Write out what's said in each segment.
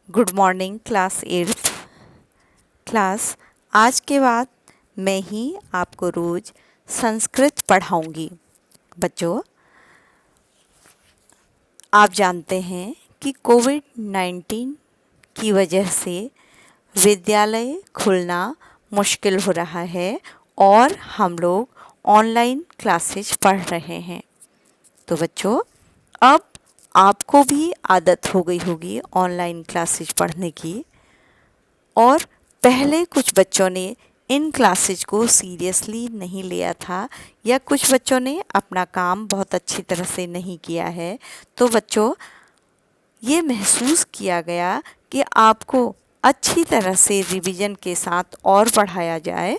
Good morning class 8th class. आज के बाद मैं ही आपको रोज़ संस्कृत पढ़ाऊंगी। बच्चों, आप जानते हैं कि कोविड-19 की वजह से विद्यालय खुलना मुश्किल हो रहा है और हम लोग ऑनलाइन क्लासेज पढ़ रहे हैं। तो बच्चों, अब आपको भी आदत हो गई होगी ऑनलाइन क्लासेज पढ़ने की, और पहले कुछ बच्चों ने इन क्लासेज को सीरियसली नहीं लिया था या कुछ बच्चों ने अपना काम बहुत अच्छी तरह से नहीं किया है। तो बच्चों, ये महसूस किया गया कि आपको अच्छी तरह से रिवीजन के साथ और पढ़ाया जाए,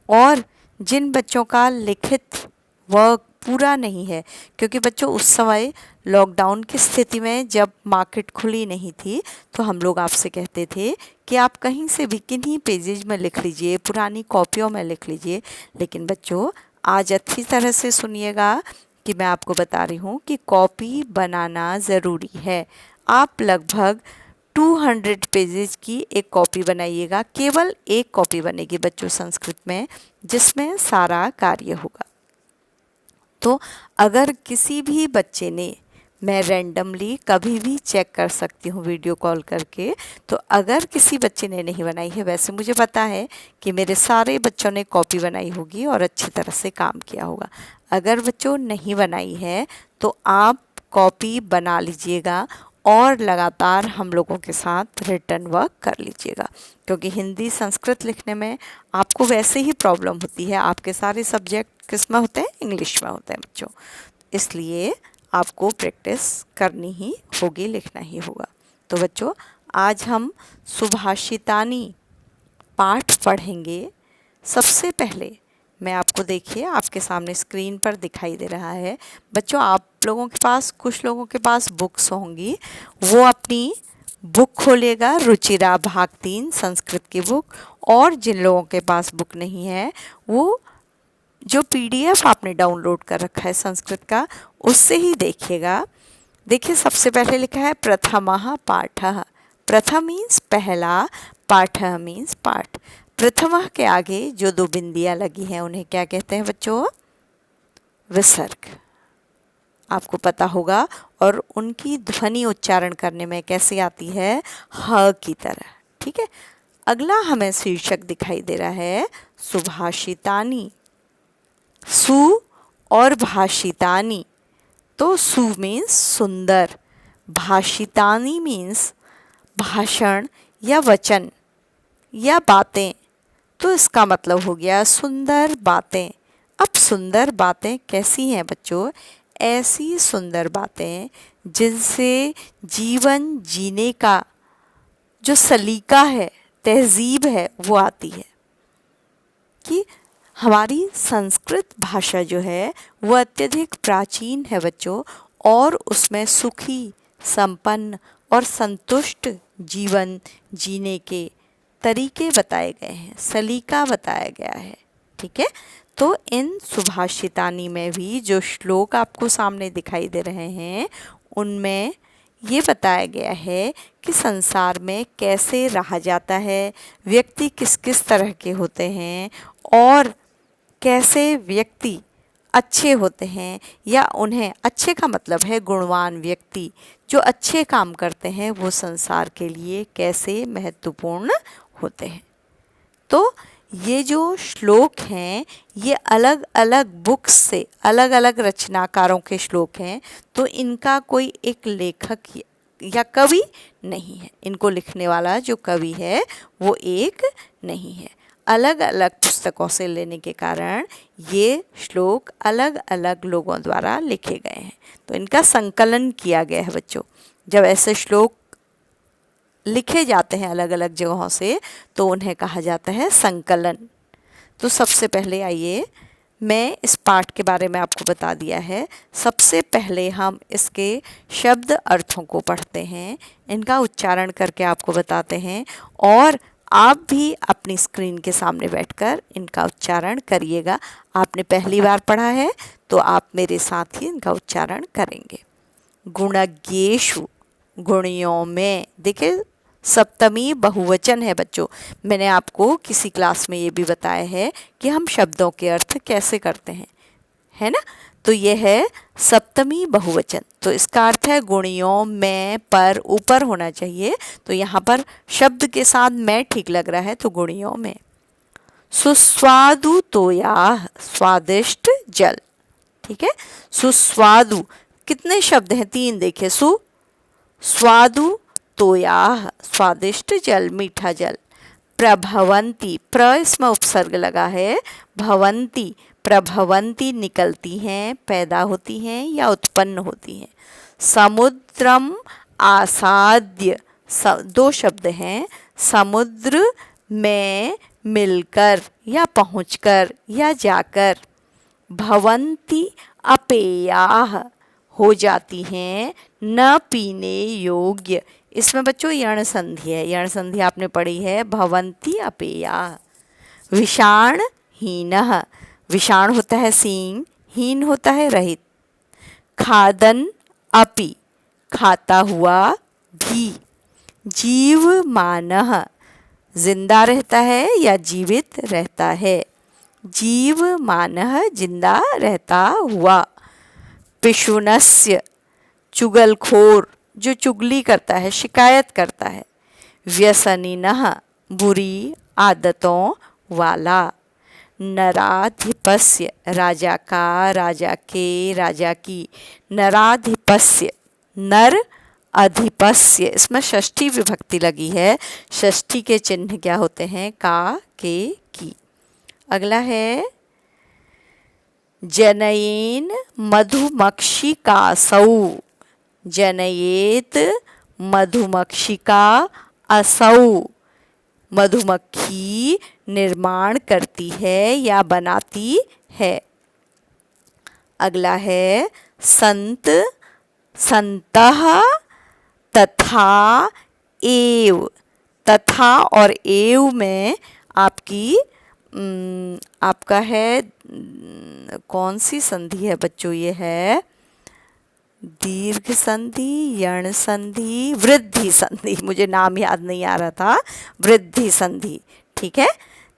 और जिन बच्चों का लिखित वर्क पूरा नहीं है, क्योंकि बच्चों उस समय लॉकडाउन की स्थिति में जब मार्केट खुली नहीं थी तो हम लोग आपसे कहते थे कि आप कहीं से भी किन्हीं पेजेज में लिख लीजिए, पुरानी कॉपियों में लिख लीजिए। लेकिन बच्चों, आज अच्छी तरह से सुनिएगा कि मैं आपको बता रही हूँ कि कॉपी बनाना ज़रूरी है। आप लगभग 200 पेजेस की एक कॉपी बनाइएगा। केवल एक कॉपी बनेगी बच्चों संस्कृत में, जिसमें सारा कार्य होगा। तो अगर किसी भी बच्चे ने, मैं रैंडमली कभी भी चेक कर सकती हूँ वीडियो कॉल करके, तो अगर किसी बच्चे ने नहीं बनाई है, वैसे मुझे पता है कि मेरे सारे बच्चों ने कॉपी बनाई होगी और अच्छी तरह से काम किया होगा। अगर बच्चों नहीं बनाई है तो आप कॉपी बना लीजिएगा और लगातार हम लोगों के साथ रिटर्न वर्क कर लीजिएगा, क्योंकि हिंदी संस्कृत लिखने में आपको वैसे ही प्रॉब्लम होती है। आपके सारे सब्जेक्ट किस में होते हैं? इंग्लिश में होते हैं बच्चों। इसलिए आपको प्रैक्टिस करनी ही होगी, लिखना ही होगा। तो बच्चों, आज हम सुभाषितानी पाठ पढ़ेंगे। सबसे पहले मैं आपको, देखिए आपके सामने स्क्रीन पर दिखाई दे रहा है बच्चों, आप लोगों के पास, कुछ लोगों के पास बुक्स होंगी, वो अपनी बुक खोलिएगा, रुचिरा भाग 3 संस्कृत की बुक। और जिन लोगों के पास बुक नहीं है, वो जो PDF आपने डाउनलोड कर रखा है संस्कृत का, उससे ही देखिएगा। देखिए, सबसे पहले लिखा है प्रथमः पाठः। प्रथम मीन्स पहला, पाठः मीन्स पाठ। प्रथमः के आगे जो 2 बिंदियां लगी हैं उन्हें क्या कहते हैं बच्चों? विसर्ग। आपको पता होगा, और उनकी ध्वनि उच्चारण करने में कैसे आती है? ह की तरह। ठीक है। अगला हमें शीर्षक दिखाई दे रहा है सुभाषितानी। सु और भाषितानी। तो सु मीन्स सुंदर, भाषितानी मीन्स भाषण या वचन या बातें। तो इसका मतलब हो गया सुंदर बातें। अब सुंदर बातें कैसी हैं बच्चों? ऐसी सुंदर बातें जिनसे जीवन जीने का जो सलीका है, तहजीब है, वो आती है। कि हमारी संस्कृत भाषा जो है वो अत्यधिक प्राचीन है बच्चों, और उसमें सुखी, संपन्न और संतुष्ट जीवन जीने के तरीके बताए गए हैं, सलीका बताया गया है। ठीक है। तो इन सुभाषितानी में भी जो श्लोक आपको सामने दिखाई दे रहे हैं, उनमें ये बताया गया है कि संसार में कैसे रहा जाता है, व्यक्ति किस किस तरह के होते हैं, और कैसे व्यक्ति अच्छे होते हैं, या उन्हें, अच्छे का मतलब है गुणवान व्यक्ति, जो अच्छे काम करते हैं वो संसार के लिए कैसे महत्वपूर्ण होते हैं। तो ये जो श्लोक हैं ये अलग अलग बुक्स से, अलग अलग रचनाकारों के श्लोक हैं। तो इनका कोई एक लेखक या कवि नहीं है, इनको लिखने वाला जो कवि है वो एक नहीं है। अलग अलग पुस्तकों से लेने के कारण ये श्लोक अलग अलग लोगों द्वारा लिखे गए हैं, तो इनका संकलन किया गया है बच्चों। जब ऐसे श्लोक लिखे जाते हैं अलग अलग जगहों से तो उन्हें कहा जाता है संकलन। तो सबसे पहले आइए, मैं इस पाठ के बारे में आपको बता दिया है। सबसे पहले हम इसके शब्द अर्थों को पढ़ते हैं, इनका उच्चारण करके आपको बताते हैं, और आप भी अपनी स्क्रीन के सामने बैठकर इनका उच्चारण करिएगा। आपने पहली बार पढ़ा है तो आप मेरे साथ ही इनका उच्चारण करेंगे। गुणज्ञेषु, गुणियों में। देखिए, सप्तमी बहुवचन है बच्चों। मैंने आपको किसी क्लास में ये भी बताया है कि हम शब्दों के अर्थ कैसे करते हैं, है ना। तो ये है सप्तमी बहुवचन। तो इसका अर्थ है गुणियों में पर ऊपर होना चाहिए, तो यहाँ पर शब्द के साथ मैं ठीक लग रहा है, तो गुणियों में। सुस्वादु तोयाः, स्वादिष्ट जल। ठीक है, सुस्वादु कितने शब्द हैं, 3 देखिए। स्वादु तोयाः, स्वादिष्ट जल, मीठा जल। प्रभवंती, प्र इसमें उपसर्ग लगा है, भवंती, प्रभवंती निकलती हैं, पैदा होती हैं या उत्पन्न होती हैं। समुद्रम आसाद्य, 2 शब्द हैं, समुद्र में मिलकर या पहुंचकर या जाकर। भवंती अपेयाः, हो जाती हैं न पीने योग्य। इसमें बच्चों यण संधि है, यण संधि आपने पढ़ी है, भवंती अपेयाः। विषाण हीनः, विषाण होता है सींग, हीन होता है रहित। खादन अपि, खाता हुआ भी। जीवमानः, जिंदा रहता है या जीवित रहता है। जीवमानः, जिंदा रहता हुआ। पिशुनस्य, चुगलखोर, जो चुगली करता है, शिकायत करता है। व्यसनिनः, बुरी आदतों वाला। नराधिपस्य, राजा का, राजा के, राजा की। नराधिपस्य, नर अधिपस्य, इसमें षष्ठी विभक्ति लगी है। षष्ठी के चिन्ह क्या होते हैं, का, के, की। अगला है जनयेन मधुमक्षिकासौ, जनयेत मधुमक्षिका असौ, मधुमक्खी निर्माण करती है या बनाती है। अगला है संत, संतः तथा एव, तथा और एव में आपका है कौन सी संधि है बच्चों, ये है दीर्घ संधि, यण संधि, वृद्धि संधि, मुझे नाम याद नहीं आ रहा था, वृद्धि संधि। ठीक है,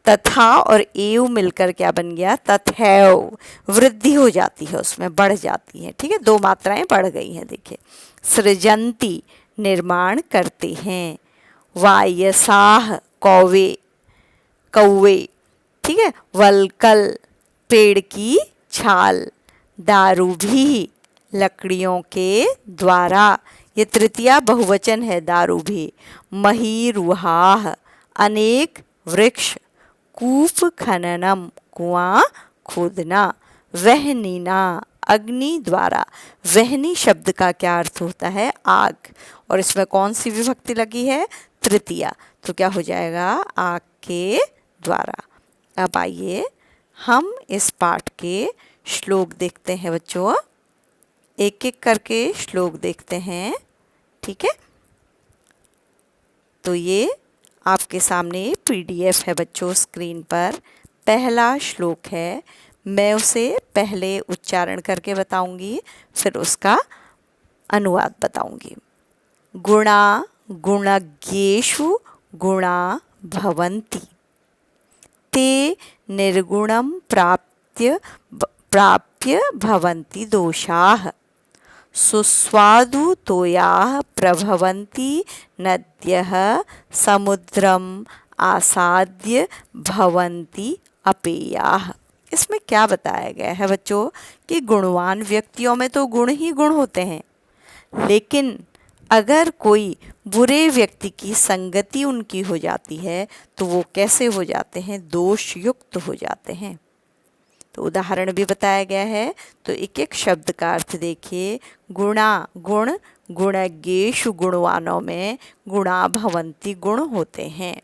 तथा और एव मिलकर क्या बन गया, तथैव, वृद्धि हो जाती है, उसमें बढ़ जाती है। ठीक है, 2 मात्राएं बढ़ गई हैं। देखिए, सृजंती, निर्माण करते हैं। वायसाः, कौवे, कौवे। ठीक है, वल्कल, पेड़ की छाल। दारू भी, लकड़ियों के द्वारा, ये तृतीया बहुवचन है, दारू भी। महीरुहाः, अनेक वृक्ष। कूप खननम, कुआं खोदना। वह्निना, अग्नि द्वारा। वह्नि शब्द का क्या अर्थ होता है, आग, और इसमें कौन सी विभक्ति लगी है, तृतीया, तो क्या हो जाएगा, आग के द्वारा। अब आइए हम इस पाठ के श्लोक देखते हैं बच्चों, एक एक करके श्लोक देखते हैं। ठीक है, तो ये आपके सामने PDF है बच्चों स्क्रीन पर। पहला श्लोक है, मैं उसे पहले उच्चारण करके बताऊंगी, फिर उसका अनुवाद बताऊंगी। गुणा गुणज्ञेषु गुणा भवन्ति, ते निर्गुणं प्राप्य भवन्ति दोषाः। सुस्वादु तोयाः प्रभवन्ति नद्यः, समुद्रम आसाद्य भवन्ति अपेयाः। इसमें क्या बताया गया है बच्चों कि गुणवान व्यक्तियों में तो गुण ही गुण होते हैं, लेकिन अगर कोई बुरे व्यक्ति की संगति उनकी हो जाती है तो वो कैसे हो जाते हैं, दोष युक्त हो जाते हैं। तो उदाहरण भी बताया गया है, तो एक एक शब्द का अर्थ देखिए। गुणा, गुण, गुणज्ञेषु, गुणवानों में। गुणा भवन्ति, गुण होते हैं।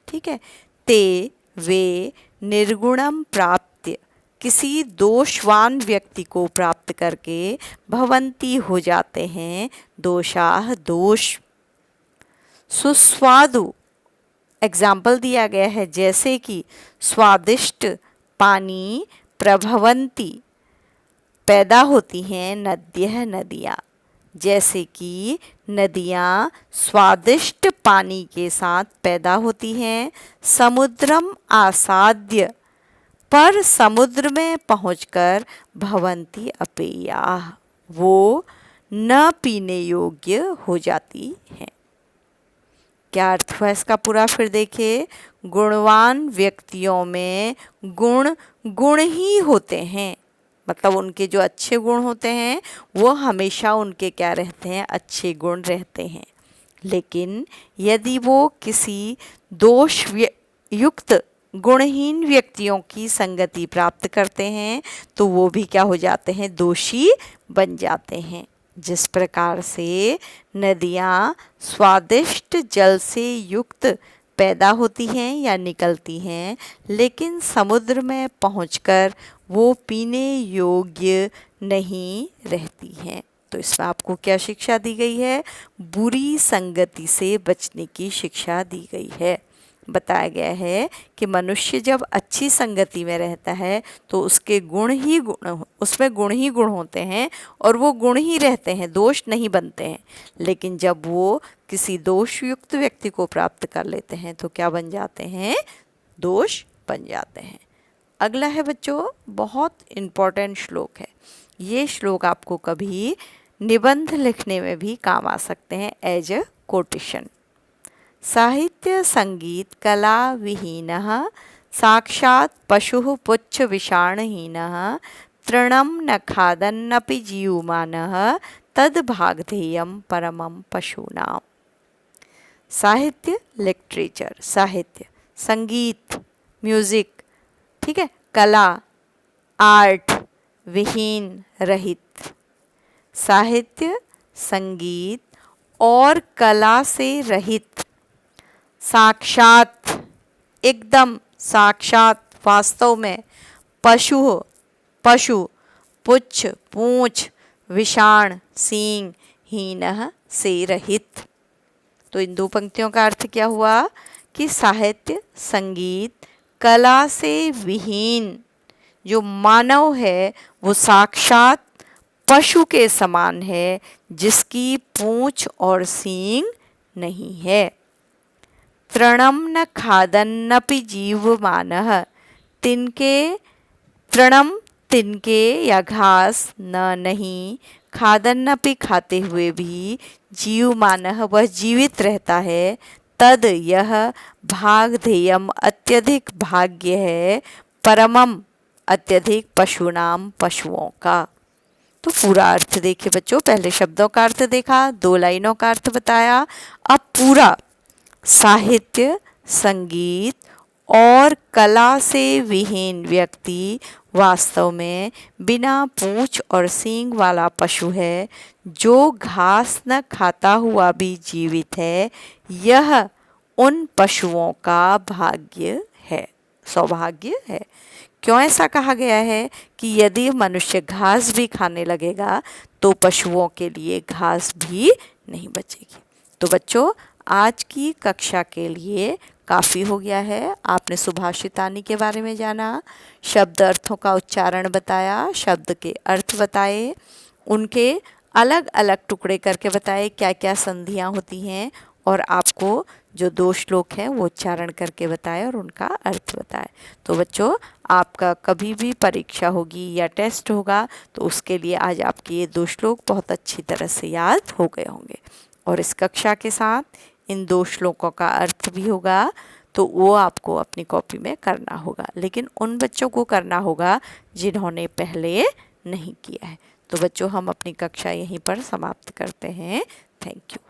ठीक है, ते वे निर्गुणम प्राप्य, किसी दोषवान व्यक्ति को प्राप्त करके भवन्ति हो जाते हैं, दोषाः दोष। सुस्वादु एग्जाम्पल दिया गया है, जैसे कि स्वादिष्ट पानी, प्रभवन्ति पैदा होती हैं, नद्यः नदियाँ, जैसे कि नदियाँ स्वादिष्ट पानी के साथ पैदा होती हैं। समुद्रम आसाद्य, पर समुद्र में पहुंचकर भवंती अपेयाः, वो न पीने योग्य हो जाती हैं। क्या अर्थ हुआ इसका पूरा फिर देखिए। गुणवान व्यक्तियों में गुण ही होते हैं, मतलब उनके जो अच्छे गुण होते हैं वो हमेशा उनके क्या रहते हैं, अच्छे गुण रहते हैं। लेकिन यदि वो किसी दोष युक्त गुणहीन व्यक्तियों की संगति प्राप्त करते हैं तो वो भी क्या हो जाते हैं, दोषी बन जाते हैं। जिस प्रकार से नदियाँ स्वादिष्ट जल से युक्त पैदा होती हैं या निकलती हैं, लेकिन समुद्र में पहुंचकर वो पीने योग्य नहीं रहती हैं। तो इसमें आपको क्या शिक्षा दी गई है, बुरी संगति से बचने की शिक्षा दी गई है। बताया गया है कि मनुष्य जब अच्छी संगति में रहता है तो उसके उसमें गुण ही गुण होते हैं और वो गुण ही रहते हैं, दोष नहीं बनते हैं। लेकिन जब वो किसी दोषयुक्त व्यक्ति को प्राप्त कर लेते हैं तो क्या बन जाते हैं, दोष बन जाते हैं। अगला है बच्चों, बहुत इम्पोर्टेंट श्लोक है। ये श्लोक आपको कभी निबंध लिखने में भी काम आ सकते हैं एज अ कोटेशन। साहित्य संगीत कला विहीनः साक्षात् पशुः पुच्छ विषाणहीनः तृणं न खादन्नपि जीवमानः तद भागधेयं परमं पशूनाम्। साहित्य लिटरेचर, साहित्य संगीत म्यूजिक, ठीक है, कला आर्ट, विहीन रहित। साहित्य संगीत और कला से रहित, साक्षात एकदम साक्षात वास्तव में, पशु पुच्छ पूंछ, विषाण सींग, हीनः से रहित। तो इन दो पंक्तियों का अर्थ क्या हुआ कि साहित्य संगीत कला से विहीन जो मानव है वो साक्षात पशु के समान है, जिसकी पूंछ और सींग नहीं है। तृणम न खादन्नपि जीवमानः, तृणम तिनके या घास, न नहीं, खादन्नपि खाते हुए भी, जीवमानः वह जीवित रहता है, तद यह भागधेयम अत्यधिक भाग्य है, परमम अत्यधिक पशुनाम पशुओं का। तो पूरा अर्थ देखिए बच्चों, पहले शब्दों का अर्थ देखा, 2 लाइनों का अर्थ बताया, अब पूरा साहित्य संगीत और कला से विहीन व्यक्ति वास्तव में बिना पूंछ और सींग वाला पशु है, जो घास न खाता हुआ भी जीवित है। यह उन पशुओं का भाग्य है, सौभाग्य है। क्यों ऐसा कहा गया है कि यदि मनुष्य घास भी खाने लगेगा तो पशुओं के लिए घास भी नहीं बचेगी। तो बच्चों आज की कक्षा के लिए काफ़ी हो गया है। आपने सुभाषितानी के बारे में जाना, शब्द अर्थों का उच्चारण बताया, शब्द के अर्थ बताए, उनके अलग अलग टुकड़े करके बताए क्या क्या संधियाँ होती हैं, और आपको जो 2 श्लोक हैं वो उच्चारण करके बताए और उनका अर्थ बताए। तो बच्चों आपका कभी भी परीक्षा होगी या टेस्ट होगा तो उसके लिए आज आपके ये 2 श्लोक बहुत अच्छी तरह से याद हो गए होंगे, और इस कक्षा के साथ इन 2 श्लोकों का अर्थ भी होगा, तो वो आपको अपनी कॉपी में करना होगा। लेकिन उन बच्चों को करना होगा जिन्होंने पहले नहीं किया है। तो बच्चों हम अपनी कक्षा यहीं पर समाप्त करते हैं। Thank you.